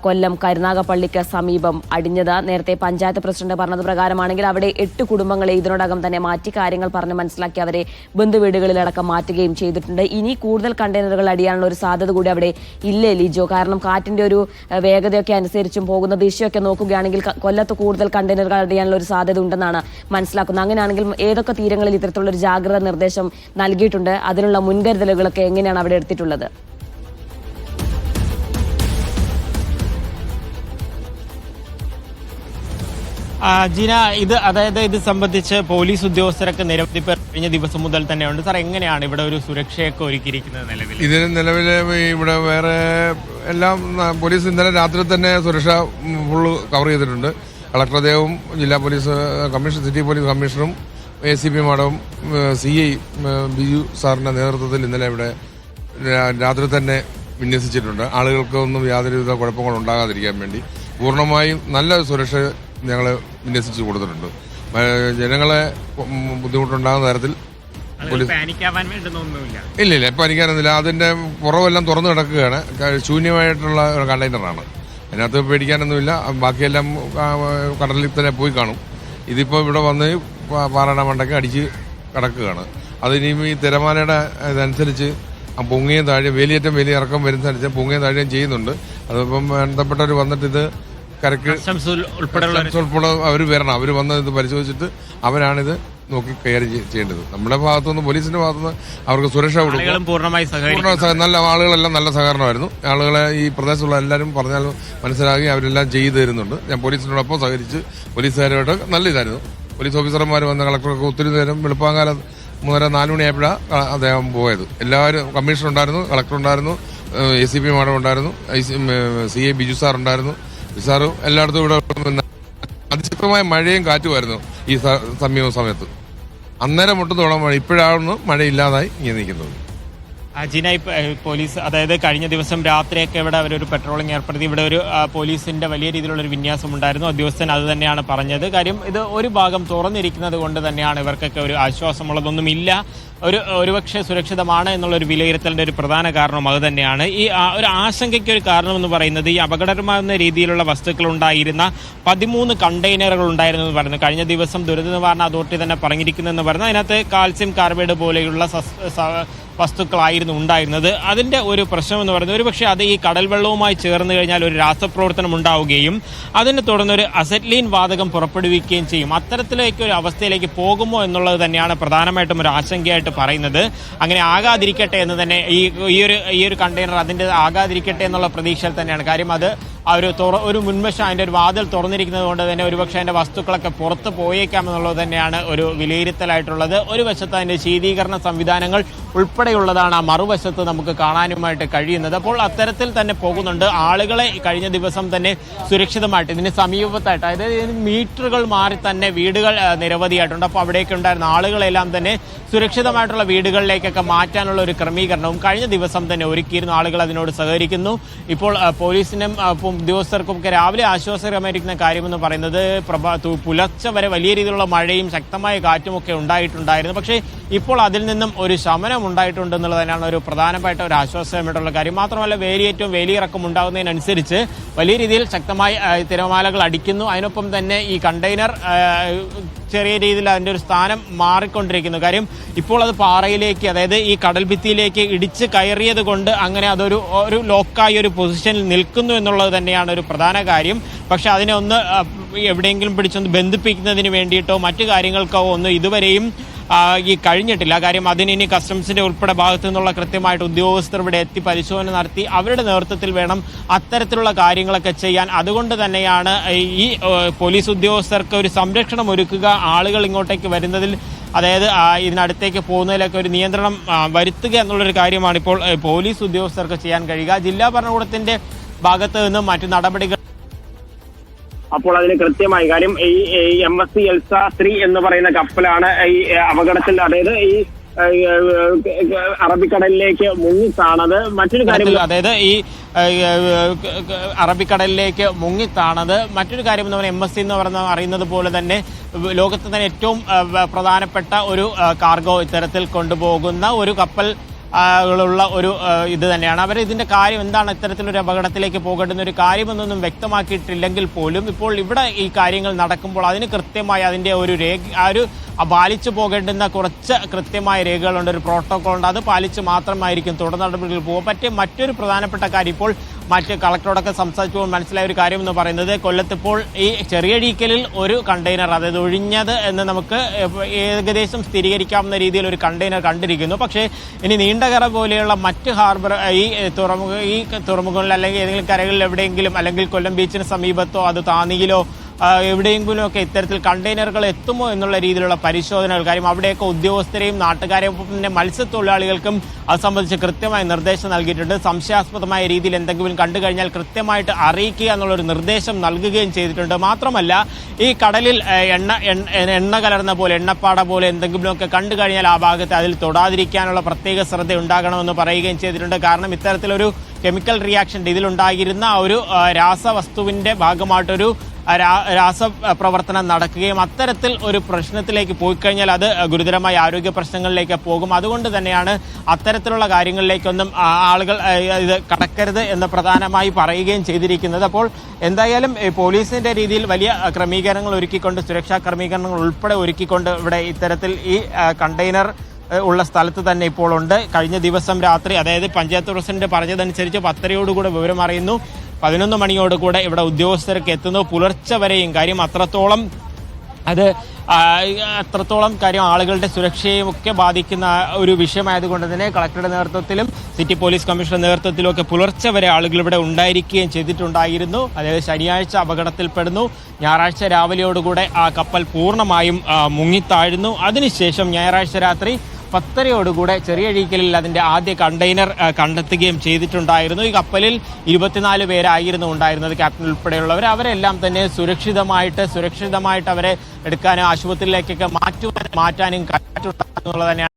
കൊല്ലം കരുനാഗപ്പള്ളിക്ക് സമീപം അടിഞ്ഞത്. നേരത്തെ പഞ്ചായത്ത് പ്രസിഡന്റ് പറഞ്ഞത് പ്രകാരമാണെങ്കിൽ അവിടെ 8 കുടുംബങ്ങളെ ഇതിനോടകം തന്നെ മാറ്റി കാര്യങ്ങൾ പറഞ്ഞ് മനസ്സിലാക്കി അവരെ ബന്ധുവീടുകളിലടക്കം മാറ്റുകയും ചെയ്തിട്ടുണ്ട്. ഇനി കൂടുതൽ കണ്ടെയ്നറുകൾ അടിയാനുള്ള ഒരു സാധ്യത കൂടി അവിടെ ഇല്ലേ ലിജോ? കാരണം കാറ്റിന്റെ ഒരു വേഗതയൊക്കെ അനുസരിച്ചും പോകുന്ന ദിശയൊക്കെ നോക്കുകയാണെങ്കിൽ കൊല്ലത്ത് കൂടുതൽ കണ്ടെയ്നറുകൾ അടിയാനുള്ള ഒരു സാധ്യത ഉണ്ടെന്നാണ് മനസ്സിലാക്കുന്നത്. അങ്ങനെയാണെങ്കിൽ ഏതൊക്കെ തീരങ്ങളിൽ ഇത്തരത്തിലുള്ള ഒരു ജാഗ്രതാ നിർദ്ദേശം നൽകിയിട്ടുണ്ട്? അതിനുള്ള മുൻകരുതലുകളൊക്കെ എങ്ങനെയാണ് അവിടെ എടുത്തിട്ടുള്ളത്? ജിന, ഇത് സംബന്ധിച്ച് പോലീസ് ഉദ്യോഗസ്ഥരൊക്കെ നിരവധി പേർ കഴിഞ്ഞ ദിവസം മുതൽ തന്നെ ഉണ്ട്. സാർ, എങ്ങനെയാണ് ഇവിടെ ഒരു സുരക്ഷയൊക്കെ ഒരുക്കിയിരിക്കുന്നത് നിലവിൽ? ഇതിന് നിലവിലെ ഇവിടെ വേറെ എല്ലാം പോലീസ് ഇന്നലെ രാത്രി തന്നെ സുരക്ഷ ഫുള്ള് കവർ ചെയ്തിട്ടുണ്ട്. കളക്ടർ അദ്ദേഹവും ജില്ലാ പോലീസ് കമ്മീഷൻ, സിറ്റി പോലീസ് കമ്മീഷണറും ACP മാഡവും CI ബിജു സാറിന്റെ നേതൃത്വത്തിൽ ഇന്നലെ ഇവിടെ രാത്രി തന്നെ വിന്യസിച്ചിട്ടുണ്ട്. ആളുകൾക്കൊന്നും യാതൊരുവിധ കുഴപ്പങ്ങളും ഉണ്ടാകാതിരിക്കാൻ വേണ്ടി പൂർണ്ണമായും നല്ല സുരക്ഷ ഞങ്ങൾ വിന്യസിച്ച് കൊടുത്തിട്ടുണ്ട്. ജനങ്ങളെ ബുദ്ധിമുട്ടുണ്ടാകുന്ന തരത്തിൽ ഇല്ല, പാനിക്കാനൊന്നുമില്ല. അതിന്റെ പുറവെല്ലാം തുറന്നു കിടക്കുകയാണ്. ശൂന്യമായിട്ടുള്ള ഒരു കണ്ടെയ്നറാണ്. അതിനകത്ത് പേടിക്കാനൊന്നുമില്ല. ബാക്കിയെല്ലാം കടലിൽ തന്നെ പോയി കാണും. ഇതിപ്പോൾ ഇവിടെ വന്ന് പാറയുടെ മണ്ടയ്ക്ക് അടിച്ച് കിടക്കുകയാണ്. അതിനിയും ഈ തിരമാലയുടെ ഇതനുസരിച്ച് പൊങ്ങയും താഴെ വേലിയേറ്റം വലിയ ഇറക്കം വരുന്നതനുസരിച്ച് പൊങ്ങയും താഴെയും ചെയ്യുന്നുണ്ട്. അതിപ്പം ബന്ധപ്പെട്ടവർ വന്നിട്ട് ഇത് കരക്ക് ഉൾപ്പെടെ അവർ വരണം. അവർ വന്ന് ഇത് പരിശോധിച്ചിട്ട് അവരാണിത് നോക്കി കൈകാര്യം ചെയ്യേണ്ടത്. നമ്മുടെ ഭാഗത്തുനിന്ന്, പോലീസിന്റെ ഭാഗത്തുനിന്ന് അവർക്ക് സുരക്ഷ കൊടുക്കും. നല്ല ആളുകളെല്ലാം നല്ല സഹകരണമായിരുന്നു. ആളുകളെ ഈ പ്രദേശത്തുള്ള എല്ലാവരും പറഞ്ഞാൽ മനസ്സിലാക്കി അവരെല്ലാം ചെയ്തു തരുന്നുണ്ട്. ഞാൻ പോലീസിനോടൊപ്പം സഹകരിച്ച് പോലീസുകാരുമായിട്ട് നല്ല ഇതായിരുന്നു. പോലീസ് ഓഫീസർമാർ വന്ന കളക്ടറൊക്കെ ഒത്തിരി നേരം വെളുപ്പാങ്കാലം 3:30-4 മണിയായപ്പോഴാണ് അദ്ദേഹം പോയത്. എല്ലാവരും, കമ്മീഷണർ ഉണ്ടായിരുന്നു, കളക്ടർ ഉണ്ടായിരുന്നു, ACP മാഡം ഉണ്ടായിരുന്നു, CI ബിജു സാർ ഉണ്ടായിരുന്നു. സാറ് എല്ലായിടത്തും ഇവിടെ അതിശക്തമായ മഴയും കാറ്റുമായിരുന്നു ഈ സമയത്ത്. അന്നേരം മുട്ടും തുടങ്ങാൻ മഴ. ഇപ്പോഴാണ് മഴയില്ലാതായി ഇങ്ങനെ നിൽക്കുന്നത്. ജിന, പോലീസ് കഴിഞ്ഞ ദിവസം രാത്രിയൊക്കെ ഇവിടെ അവരൊരു പെട്രോളിംഗ് ഏർപ്പെടുത്തി. ഇവിടെ ഒരു പോലീസിന്റെ വലിയ രീതിയിലുള്ളൊരു വിന്യാസം ഉണ്ടായിരുന്നു. ഉദ്യോഗസ്ഥൻ അത് തന്നെയാണ് പറഞ്ഞത്. കാര്യം ഇത് ഒരു ഭാഗം തുറന്നിരിക്കുന്നത് കൊണ്ട് തന്നെയാണ് ഇവർക്കൊക്കെ ഒരു ആശ്വാസമുള്ളതൊന്നുമില്ല. ഒരുപക്ഷെ സുരക്ഷിതമാണ് എന്നുള്ളൊരു വിലയിരുത്തലിന്റെ ഒരു പ്രധാന കാരണം അത് തന്നെയാണ്. ഈ ഒരു ആശങ്കയ്ക്ക് ഒരു കാരണമെന്ന് പറയുന്നത് ഈ അപകടകരമാകുന്ന രീതിയിലുള്ള വസ്തുക്കൾ ഉണ്ടായിരുന്ന 13 കണ്ടെയ്നറുകൾ ഉണ്ടായിരുന്നു എന്ന് പറയുന്നത്. കഴിഞ്ഞ ദിവസം ദുരന്ത നിവാരണ അതോറിറ്റി തന്നെ പറഞ്ഞിരിക്കുന്നതെന്ന് പറയുന്നത് അതിനകത്ത് കാൽസ്യം കാർബൈഡ് പോലെയുള്ള വസ്തുക്കളായിരുന്നു ഉണ്ടായിരുന്നത്. അതിന്റെ ഒരു പ്രശ്നം എന്ന് പറയുന്നത് ഒരുപക്ഷെ അത് ഈ കടൽ വെള്ളവുമായി ചേർന്ന് കഴിഞ്ഞാൽ ഒരു രാസപ്രവർത്തനം ഉണ്ടാവുകയും അതിനെ തുടർന്ന് ഒരു അസറ്റ്ലീൻ വാതകം പുറപ്പെടുവിക്കുകയും ചെയ്യും. അത്തരത്തിലേക്ക് ഒരു അവസ്ഥയിലേക്ക് പോകുമോ എന്നുള്ളത് തന്നെയാണ് പ്രധാനമായിട്ടും ഒരു ആശങ്കയായിട്ട് പറയുന്നത്. അങ്ങനെ ആകാതിരിക്കട്ടെ എന്ന് തന്നെ ഈ ഒരു കണ്ടെയ്നർ അതിന്റെ ആകാതിരിക്കട്ടെ എന്നുള്ള പ്രതീക്ഷയിൽ തന്നെയാണ്. കാര്യം അത് ഒരു മുൻവശം അതിന്റെ ഒരു വാതിൽ തുറന്നിരിക്കുന്നത് കൊണ്ട് തന്നെ ഒരുപക്ഷെ അതിന്റെ വസ്തുക്കളൊക്കെ പുറത്ത് പോയേക്കാമെന്നുള്ളത് തന്നെയാണ് ഒരു വിലയിരുത്തലായിട്ടുള്ളത്. ഒരു വശത്ത് അതിന്റെ ശീതീകരണ സംവിധാനങ്ങൾ ഉൾപ്പെടെയുള്ളതാണ് ആ മറുവശത്ത് നമുക്ക് കാണാനുമായിട്ട് കഴിയുന്നത്. അപ്പോൾ അത്തരത്തിൽ തന്നെ പോകുന്നുണ്ട്. ആളുകളെ കഴിഞ്ഞ ദിവസം തന്നെ സുരക്ഷിതമായിട്ട് ഇതിന് സമീപത്തായിട്ട്, അതായത് മീറ്ററുകൾ മാറി തന്നെ വീടുകൾ നിരവധിയായിട്ടുണ്ട്. അപ്പോൾ അവിടേക്ക് ഉണ്ടായിരുന്ന ആളുകളെല്ലാം തന്നെ സുരക്ഷിതമായിട്ടുള്ള വീടുകളിലേക്കൊക്കെ മാറ്റാനുള്ള ഒരു ക്രമീകരണവും കഴിഞ്ഞ ദിവസം തന്നെ ഒരുക്കിയിരുന്നു. ആളുകൾ അതിനോട് സഹകരിക്കുന്നു. ഇപ്പോൾ പോലീസിനും ഉദ്യോഗസ്ഥർക്കും ഒക്കെ രാവിലെ ആശ്വാസകരമായിരിക്കുന്ന കാര്യമെന്ന് പറയുന്നത് പുലർച്ചെ വരെ വലിയ രീതിയിലുള്ള മഴയും ശക്തമായ കാറ്റുമൊക്കെ ഉണ്ടായിട്ടുണ്ടായിരുന്നു. പക്ഷേ ഇപ്പോൾ അതിൽ നിന്നും ഒരു ശമനം ഉണ്ടായിട്ടുണ്ടെന്നുള്ളത് തന്നെയാണ് ഒരു പ്രധാനപ്പെട്ട ഒരു ആശ്വാസകരമായിട്ടുള്ള കാര്യം. മാത്രമല്ല വേലിയേറ്റവും വേലിയിറക്കം ഉണ്ടാകുന്നതിനനുസരിച്ച് വലിയ രീതിയിൽ ശക്തമായ തിരമാലകൾ അടിക്കുന്നു. അതിനൊപ്പം തന്നെ ഈ കണ്ടെയ്നർ ചെറിയ രീതിയിൽ അതിന്റെ ഒരു സ്ഥാനം മാറിക്കൊണ്ടിരിക്കുന്നു. കാര്യം ഇപ്പോൾ അത് പാറയിലേക്ക്, അതായത് ഈ കടൽ ഭിത്തിയിലേക്ക് ഇടിച്ച് കയറിയത് കൊണ്ട് അങ്ങനെ അതൊരു ലോക്കായി ഒരു പൊസിഷനിൽ നിൽക്കുന്നു എന്നുള്ളത് തന്നെയാണ് ഒരു പ്രധാന കാര്യം. പക്ഷെ അതിനെ ഒന്ന് എവിടെയെങ്കിലും പിടിച്ചൊന്ന് ബന്ധിപ്പിക്കുന്നതിന് വേണ്ടിയിട്ടോ മറ്റു കാര്യങ്ങൾക്കോ ഒന്നും ഇതുവരെയും ഈ കഴിഞ്ഞിട്ടില്ല. കാര്യം അതിന് ഇനി കസ്റ്റംസിന്റെ ഉൾപ്പെടെ ഭാഗത്തു നിന്നുള്ള കൃത്യമായിട്ട് ഉദ്യോഗസ്ഥർ ഇവിടെ എത്തി പരിശോധന നടത്തി അവരുടെ നേതൃത്വത്തിൽ വേണം അത്തരത്തിലുള്ള കാര്യങ്ങളൊക്കെ ചെയ്യാൻ. അതുകൊണ്ട് തന്നെയാണ് ഈ പോലീസ് ഉദ്യോഗസ്ഥർക്ക് ഒരു സംരക്ഷണം ഒരുക്കുക, ആളുകൾ ഇങ്ങോട്ടേക്ക് വരുന്നതിൽ, അതായത് ഇതിനടുത്തേക്ക് പോകുന്നതിലൊക്കെ ഒരു നിയന്ത്രണം വരുത്തുക എന്നുള്ളൊരു കാര്യമാണ് ഇപ്പോൾ പോലീസ് ഉദ്യോഗസ്ഥർക്ക് ചെയ്യാൻ കഴിയുക. ജില്ലാ ഭരണകൂടത്തിന്റെ ഭാഗത്ത് നിന്നും മറ്റു നടപടികൾ അപ്പോൾ അതിന് കൃത്യമായി കാര്യം ഈ MSC എൽസ 3 എന്ന് പറയുന്ന കപ്പലാണ് ഈ അപകടത്തിൽ, അതായത് ഈ അറബിക്കടലിലേക്ക് മുങ്ങിത്താണത്. മറ്റൊരു കാര്യം, അതായത് ഈ അറബിക്കടലിലേക്ക് മുങ്ങിത്താണത് മറ്റൊരു കാര്യം എന്ന് പറയുന്നത് MSC എന്ന് അറിയുന്നത് പോലെ തന്നെ ലോകത്ത് തന്നെ ഏറ്റവും പ്രധാനപ്പെട്ട ഒരു കാർഗോ ഇത്തരത്തിൽ കൊണ്ടുപോകുന്ന ഒരു കപ്പൽ ഉള്ള ഒരു ഇത് തന്നെയാണ്. അവർ ഇതിന്റെ കാര്യം എന്താണ്, ഇത്തരത്തിലൊരു അപകടത്തിലേക്ക് പോകേണ്ടുന്ന ഒരു കാര്യമെന്നൊന്നും വ്യക്തമാക്കിയിട്ടില്ലെങ്കിൽ പോലും ഇപ്പോൾ ഇവിടെ ഈ കാര്യങ്ങൾ നടക്കുമ്പോൾ അതിന് കൃത്യമായി അതിന്റെ ഒരു പാലിച്ചു പോകേണ്ടുന്ന കുറച്ച് കൃത്യമായ രേഖകളുണ്ട്, ഒരു പ്രോട്ടോകോൾ ഉണ്ട്. അത് പാലിച്ച് മാത്രമായിരിക്കും തുടർ നടപടികൾ പോകാൻ പറ്റിയ. മറ്റൊരു പ്രധാനപ്പെട്ട കാര്യം ഇപ്പോൾ മറ്റ് കളക്ടറോടൊക്കെ സംസാരിച്ചുകൊണ്ട് മനസ്സിലായ ഒരു കാര്യം എന്ന് പറയുന്നത്, കൊല്ലത്തിപ്പോൾ ഈ ചെറിയഴീക്കലിൽ ഒരു കണ്ടെയ്നർ, അതായത് ഒഴിഞ്ഞത് എന്ന് നമുക്ക് ഏകദേശം സ്ഥിരീകരിക്കാവുന്ന രീതിയിൽ ഒരു കണ്ടെയ്നർ കണ്ടിരിക്കുന്നു. പക്ഷേ ഇനി നീണ്ടകര പോലെയുള്ള മറ്റ് ഹാർബർ ഈ തുറമുഖങ്ങളിൽ അല്ലെങ്കിൽ ഏതെങ്കിലും കരകളിൽ എവിടെയെങ്കിലും, അല്ലെങ്കിൽ കൊല്ലം ബീച്ചിന് സമീപത്തോ അത് താന്നിയിലോ എവിടെയെങ്കിലുമൊക്കെ ഇത്തരത്തിൽ കണ്ടെയ്നറുകൾ എത്തുമോ എന്നുള്ള രീതിയിലുള്ള പരിശോധനകൾ. കാര്യം അവിടെയൊക്കെ ഉദ്യോഗസ്ഥരെയും നാട്ടുകാരെയും പിന്നെ മത്സ്യത്തൊഴിലാളികൾക്കും അത് സംബന്ധിച്ച് കൃത്യമായ നിർദ്ദേശം നൽകിയിട്ടുണ്ട്. സംശയാസ്പദമായ രീതിയിൽ എന്തെങ്കിലും കണ്ടു കഴിഞ്ഞാൽ കൃത്യമായിട്ട് അറിയിക്കുക എന്നുള്ളൊരു നിർദ്ദേശം നൽകുകയും ചെയ്തിട്ടുണ്ട്. മാത്രമല്ല ഈ കടലിൽ എണ്ണ കലർന്ന പോലെ, എണ്ണപ്പാട പോലെ എന്തെങ്കിലുമൊക്കെ കണ്ടു കഴിഞ്ഞാൽ ആ ഭാഗത്ത് അതിൽ തൊടാതിരിക്കാനുള്ള പ്രത്യേക ശ്രദ്ധ ഉണ്ടാകണമെന്ന് പറയുകയും ചെയ്തിട്ടുണ്ട്. കാരണം ഇത്തരത്തിലൊരു കെമിക്കൽ റിയാക്ഷൻ ഇതിലുണ്ടായിരുന്ന ഒരു രാസവസ്തുവിന്റെ ഭാഗമായിട്ടൊരു രാസപ്രവർത്തനം നടക്കുകയും അത്തരത്തിൽ ഒരു പ്രശ്നത്തിലേക്ക് പോയി കഴിഞ്ഞാൽ അത് ഗുരുതരമായ ആരോഗ്യ പ്രശ്നങ്ങളിലേക്ക് പോകും. അതുകൊണ്ട് തന്നെയാണ് അത്തരത്തിലുള്ള കാര്യങ്ങളിലേക്കൊന്നും ആളുകൾ ഇത് കടക്കരുത് എന്ന് പ്രധാനമായി പറയുകയും ചെയ്തിരിക്കുന്നത്. അപ്പോൾ എന്തായാലും പോലീസിന്റെ രീതിയിൽ വലിയ ക്രമീകരണങ്ങൾ ഒരുക്കിക്കൊണ്ട്, സുരക്ഷാ ക്രമീകരണങ്ങൾ ഉൾപ്പെടെ ഒരുക്കിക്കൊണ്ട് ഇവിടെ ഇത്തരത്തിൽ ഈ കണ്ടെയ്നർ ഉള്ള സ്ഥലത്ത് തന്നെ ഇപ്പോൾ ഉണ്ട്. കഴിഞ്ഞ ദിവസം രാത്രി, അതായത് പഞ്ചായത്ത് പ്രസിഡന്റ് പറഞ്ഞതനുസരിച്ച് 10:30 വിവരം അറിയുന്നു, 11 മണിയോടുകൂടെ ഇവിടെ ഉദ്യോഗസ്ഥർക്ക് എത്തുന്നു. പുലർച്ചെ വരെയും കാര്യം അത്രത്തോളം കാര്യം ആളുകളുടെ സുരക്ഷയും ഒക്കെ ബാധിക്കുന്ന ഒരു വിഷയമായതുകൊണ്ട് തന്നെ കളക്ടറുടെ നേതൃത്വത്തിലും സിറ്റി പോലീസ് കമ്മീഷണറുടെ നേതൃത്വത്തിലും ഒക്കെ പുലർച്ചെ വരെ ആളുകൾ ഇവിടെ ഉണ്ടായിരിക്കുകയും ചെയ്തിട്ടുണ്ടായിരുന്നു. അതായത് ശനിയാഴ്ച അപകടത്തിൽപ്പെടുന്നു, ഞായറാഴ്ച രാവിലെയോടുകൂടെ ആ കപ്പൽ പൂർണ്ണമായും മുങ്ങിത്താഴുന്നു. അതിനുശേഷം ഞായറാഴ്ച രാത്രി 10:30 ചെറിയഴീക്കലിൽ അതിന്റെ ആദ്യ കണ്ടെയ്നർ കണ്ടെത്തുകയും ചെയ്തിട്ടുണ്ടായിരുന്നു. ഈ കപ്പലിൽ 24 പേരായിരുന്നു ഉണ്ടായിരുന്നത്, ക്യാപ്റ്റൻ ഉൾപ്പെടെയുള്ളവർ. അവരെല്ലാം തന്നെ സുരക്ഷിതമായിട്ട് അവരെ എടുക്കാനും ആശുപത്രിയിലേക്കൊക്കെ മാറ്റാനും കഴിഞ്ഞിട്ടുണ്ടെന്നുള്ളത് തന്നെയാണ്